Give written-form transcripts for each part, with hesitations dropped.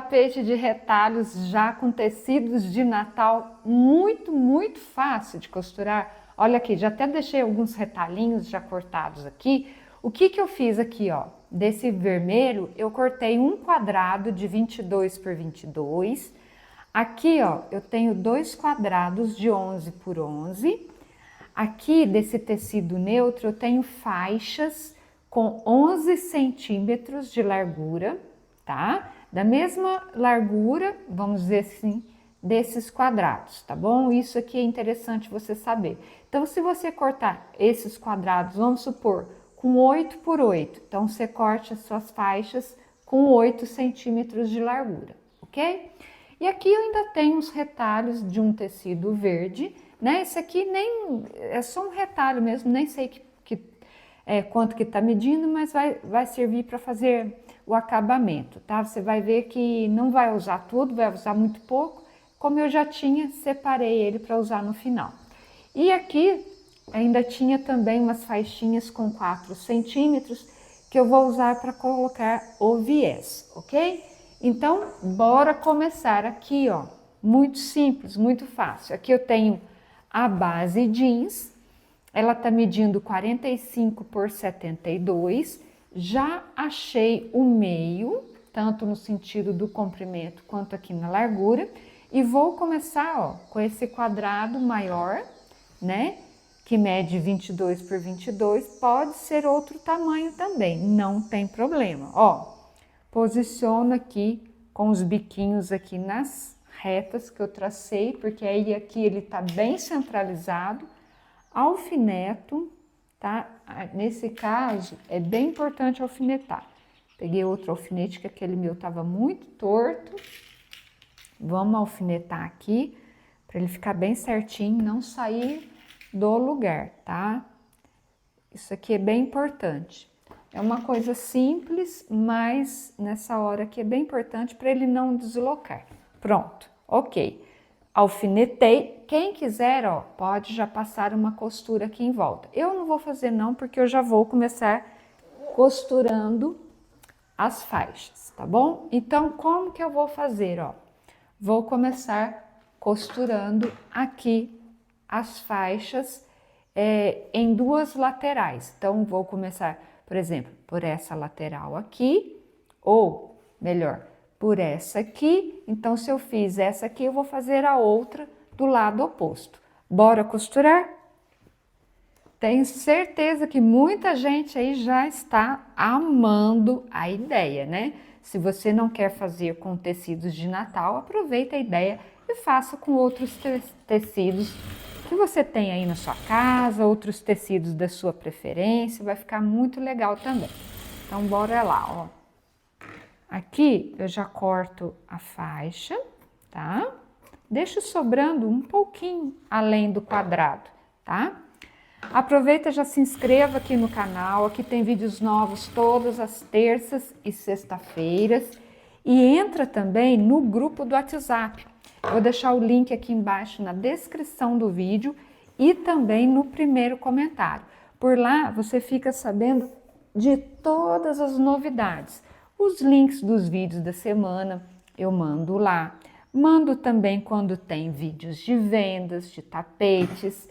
tapete de retalhos já com tecidos de Natal, muito, muito fácil de costurar. Olha aqui, já até deixei alguns retalhinhos já cortados aqui. O que que eu fiz aqui, ó? Desse vermelho, eu cortei um quadrado de 22 por 22. Aqui, ó, eu tenho 2 quadrados de 11 por 11. Aqui, desse tecido neutro, eu tenho faixas com 11 centímetros de largura, tá? Da mesma largura, vamos dizer assim, desses quadrados, tá bom? Isso aqui é interessante você saber. Então, se você cortar esses quadrados, vamos supor, com 8 por 8, então você corte as suas faixas com 8 centímetros de largura, ok? E aqui eu ainda tenho os retalhos de um tecido verde, né? Esse aqui nem é só um retalho mesmo, nem sei quanto que tá medindo, mas vai servir para fazer o acabamento, tá? Você vai ver que não vai usar tudo, vai usar muito pouco, como eu já tinha, separei ele para usar no final. E aqui ainda tinha também umas faixinhas com 4 centímetros que eu vou usar para colocar o viés, ok? Então, bora começar aqui, ó. Muito simples, muito fácil. Aqui eu tenho a base jeans, ela tá medindo 45 por 72. Já achei o meio, tanto no sentido do comprimento quanto aqui na largura. E vou começar, ó, com esse quadrado maior, né? Que mede 22 por 22, pode ser outro tamanho também, não tem problema. Ó, posiciono aqui com os biquinhos aqui nas retas que eu tracei, porque aí aqui ele tá bem centralizado. Alfineto, tá? Nesse caso, é bem importante alfinetar. Peguei outro alfinete, que aquele meu tava muito torto. Vamos alfinetar aqui, para ele ficar bem certinho, não sair do lugar, tá? Isso aqui é bem importante. É uma coisa simples, mas nessa hora aqui é bem importante para ele não deslocar. Pronto, ok. Alfinetei. Quem quiser, ó, pode já passar uma costura aqui em volta. Eu não vou fazer não, porque eu já vou começar costurando as faixas, tá bom? Então, como que eu vou fazer, ó? Vou começar costurando aqui as faixas em duas laterais. Então, vou começar, por exemplo, por essa lateral aqui, ou melhor, por essa aqui. Então, se eu fiz essa aqui, eu vou fazer a outra do lado oposto. Bora costurar? Tenho certeza que muita gente aí já está amando a ideia, né? Se você não quer fazer com tecidos de Natal, aproveita a ideia e faça com outros tecidos que você tem aí na sua casa, outros tecidos da sua preferência, vai ficar muito legal também. Então, bora lá, ó. Aqui eu já corto a faixa, tá? Deixo sobrando um pouquinho além do quadrado, tá? Aproveita, já se inscreva aqui no canal, aqui tem vídeos novos todas as terças e sexta-feiras. E entra também no grupo do WhatsApp. Eu vou deixar o link aqui embaixo na descrição do vídeo e também no primeiro comentário. Por lá você fica sabendo de todas as novidades. Os links dos vídeos da semana eu mando lá. Mando também quando tem vídeos de vendas, de tapetes,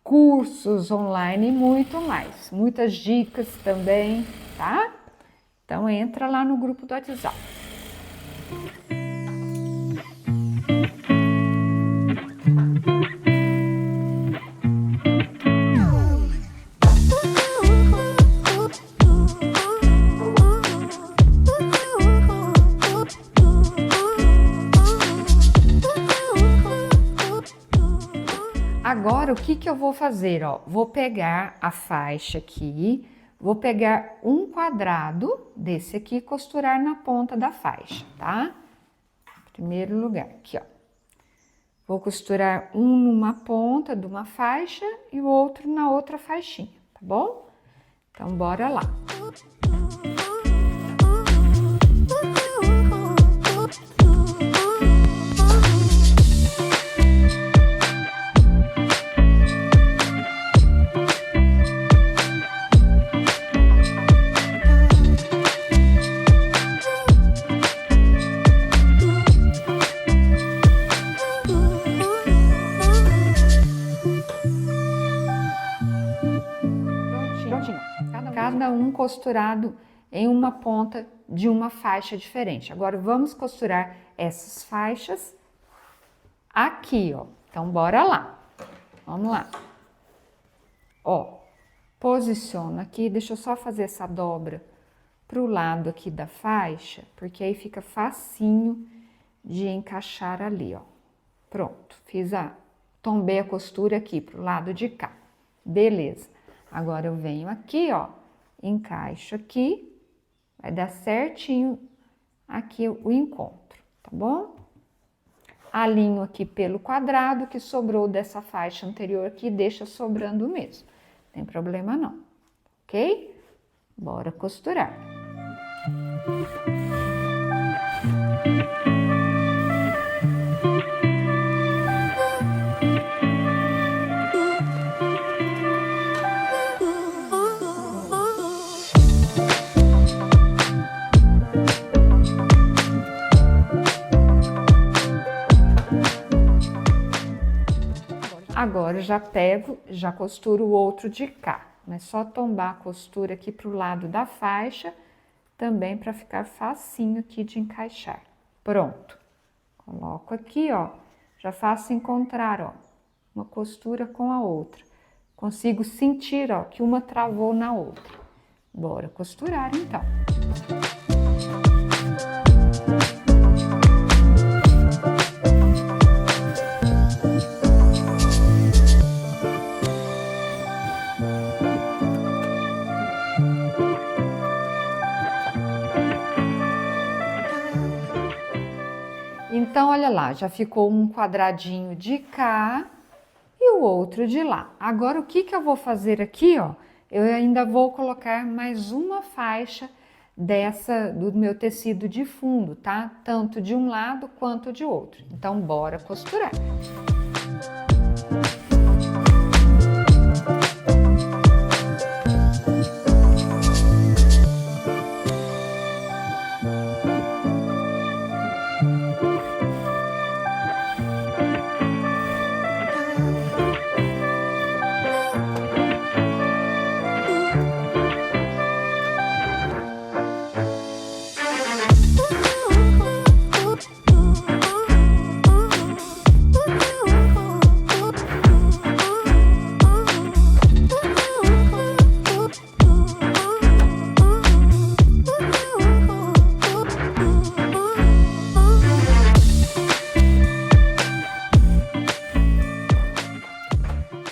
cursos online e muito mais. Muitas dicas também, tá? Então entra lá no grupo do WhatsApp. Agora, o que eu vou fazer, ó? Vou pegar a faixa aqui, vou pegar um quadrado desse aqui e costurar na ponta da faixa, tá? Primeiro lugar, aqui, ó. Vou costurar um numa ponta de uma faixa e o outro na outra faixinha, tá bom? Então, bora lá. um costurado em uma ponta de uma faixa diferente. Agora vamos costurar essas faixas aqui, ó. Então bora lá. Vamos lá. Ó, posiciona aqui, deixa eu só fazer essa dobra pro lado aqui da faixa, porque aí fica facinho de encaixar ali, ó. Pronto, tombei a costura aqui pro lado de cá. Beleza. Agora eu venho aqui, ó, encaixo aqui, vai dar certinho aqui o encontro, tá bom? Alinho aqui pelo quadrado que sobrou dessa faixa anterior aqui, deixa sobrando mesmo. Não tem problema não, ok? Bora costurar. Agora eu já pego, já costuro o outro de cá, mas só tombar a costura aqui pro lado da faixa, também para ficar facinho aqui de encaixar. Pronto. Coloco aqui, ó, já faço encontrar, ó, uma costura com a outra. Consigo sentir, ó, que uma travou na outra. Bora costurar, então. Então, olha lá, já ficou um quadradinho de cá e o outro de lá. Agora, o que que eu vou fazer aqui, ó? Eu ainda vou colocar mais uma faixa do meu tecido de fundo, tá? Tanto de um lado quanto de outro. Então, bora costurar.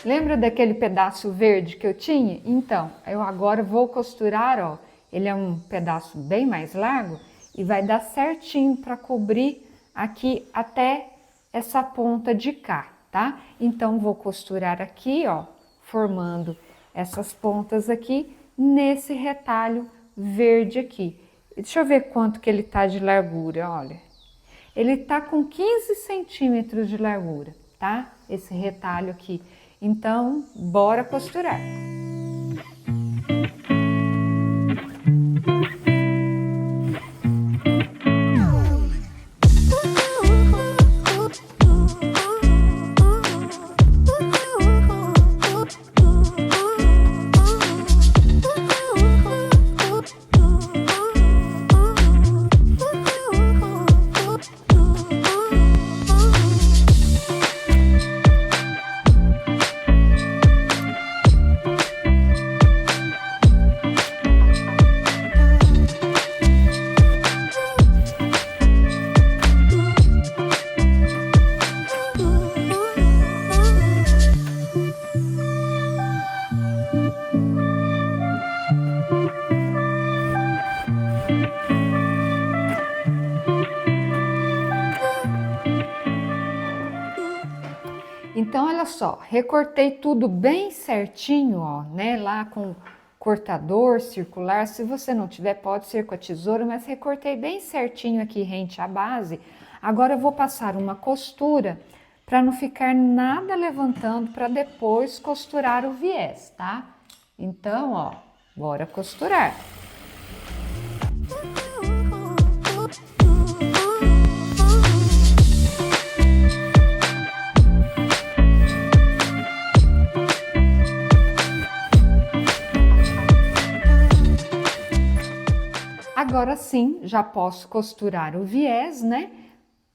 Lembra daquele pedaço verde que eu tinha? Então, eu agora vou costurar, ó, ele é um pedaço bem mais largo e vai dar certinho para cobrir aqui até essa ponta de cá, tá? Então, vou costurar aqui, ó, formando essas pontas aqui nesse retalho verde aqui. Deixa eu ver quanto que ele tá de largura, olha. Ele tá com 15 centímetros de largura, tá? Esse retalho aqui. Então, bora costurar. Então, olha só, recortei tudo bem certinho, ó, né? Lá com cortador circular. Se você não tiver, pode ser com a tesoura, mas recortei bem certinho aqui rente à base. Agora eu vou passar uma costura para não ficar nada levantando para depois costurar o viés, tá? Então, ó, bora costurar. Agora sim, já posso costurar o viés, né?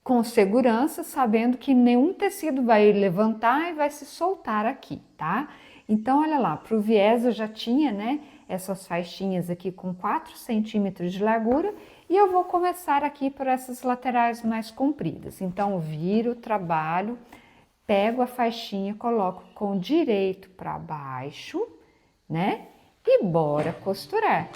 Com segurança, sabendo que nenhum tecido vai levantar e vai se soltar aqui, tá? Então, olha lá, para o viés eu já tinha, né, essas faixinhas aqui com 4 centímetros de largura e eu vou começar aqui por essas laterais mais compridas. Então, viro, trabalho, pego a faixinha, coloco com direito para baixo, né? E bora costurar.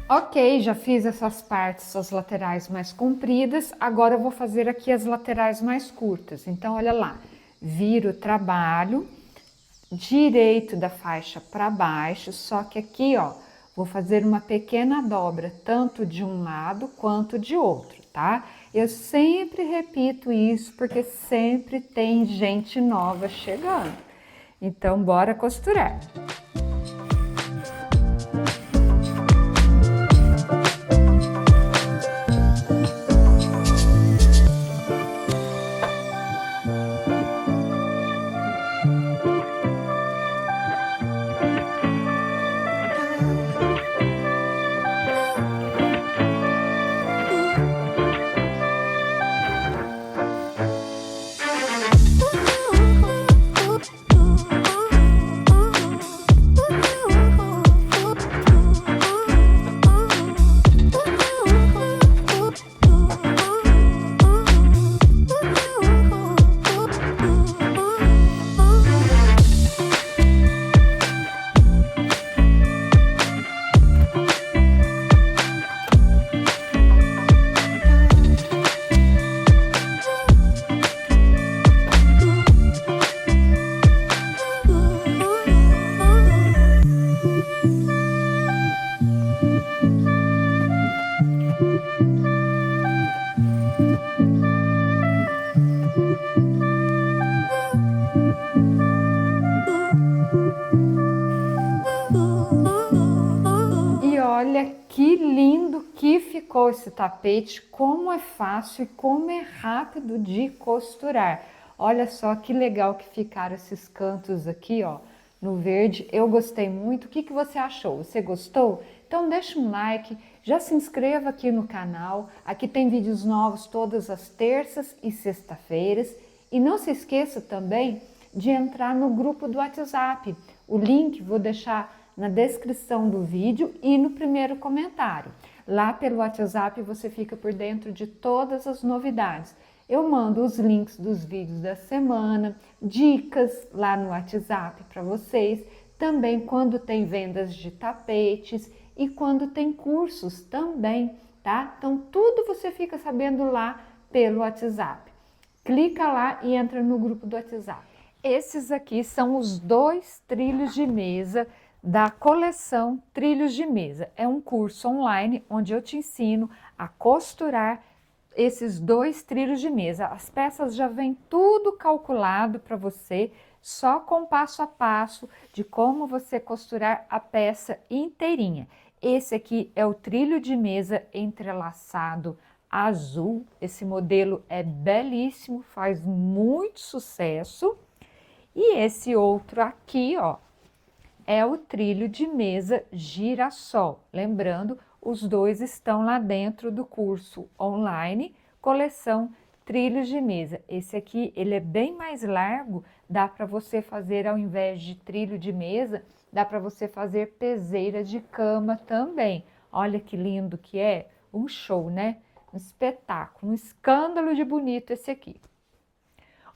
Ok, já fiz essas partes, as laterais mais compridas, agora eu vou fazer aqui as laterais mais curtas. Então, olha lá, viro o trabalho, direito da faixa para baixo, só que aqui, ó, vou fazer uma pequena dobra, tanto de um lado quanto de outro, tá? Eu sempre repito isso, porque sempre tem gente nova chegando. Então, bora costurar. E olha que lindo que ficou esse tapete, como é fácil e como é rápido de costurar. Olha só que legal que ficaram esses cantos aqui, ó, no verde. Eu gostei muito. O que que você achou? Você gostou? Então deixa um like, já se inscreva aqui no canal. Aqui tem vídeos novos todas as terças e sexta-feiras. E não se esqueça também de entrar no grupo do WhatsApp. O link vou deixar na descrição do vídeo e no primeiro comentário. Lá pelo WhatsApp você fica por dentro de todas as novidades. Eu mando os links dos vídeos da semana, dicas lá no WhatsApp para vocês, também quando tem vendas de tapetes e quando tem cursos também, tá? Então tudo você fica sabendo lá pelo WhatsApp. Clica lá e entra no grupo do WhatsApp. Esses aqui são os 2 trilhos de mesa da coleção Trilhos de Mesa. É um curso online onde eu te ensino a costurar esses 2 trilhos de mesa. As peças já vêm tudo calculado para você, só com passo a passo de como você costurar a peça inteirinha. Esse aqui é o trilho de mesa entrelaçado azul. Esse modelo é belíssimo, faz muito sucesso. E esse outro aqui, ó, é o trilho de mesa girassol. Lembrando, os dois estão lá dentro do curso online, coleção trilhos de mesa. Esse aqui, ele é bem mais largo, dá para você fazer, ao invés de trilho de mesa, dá para você fazer peseira de cama também. Olha que lindo que é, um show, né? Um espetáculo, um escândalo de bonito esse aqui.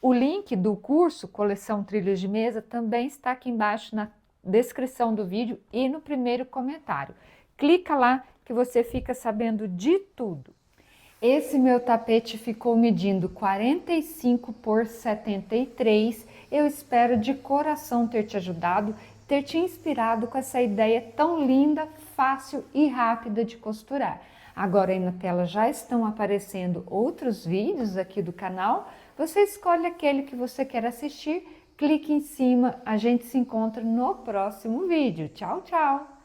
O link do curso Coleção Trilhos de Mesa também está aqui embaixo na descrição do vídeo e no primeiro comentário. Clica lá que você fica sabendo de tudo. Esse meu tapete ficou medindo 45 por 73. Eu espero de coração ter te ajudado, ter te inspirado com essa ideia tão linda, fácil e rápida de costurar. Agora aí na tela já estão aparecendo outros vídeos aqui do canal. Você escolhe aquele que você quer assistir, clique em cima, a gente se encontra no próximo vídeo. Tchau, tchau!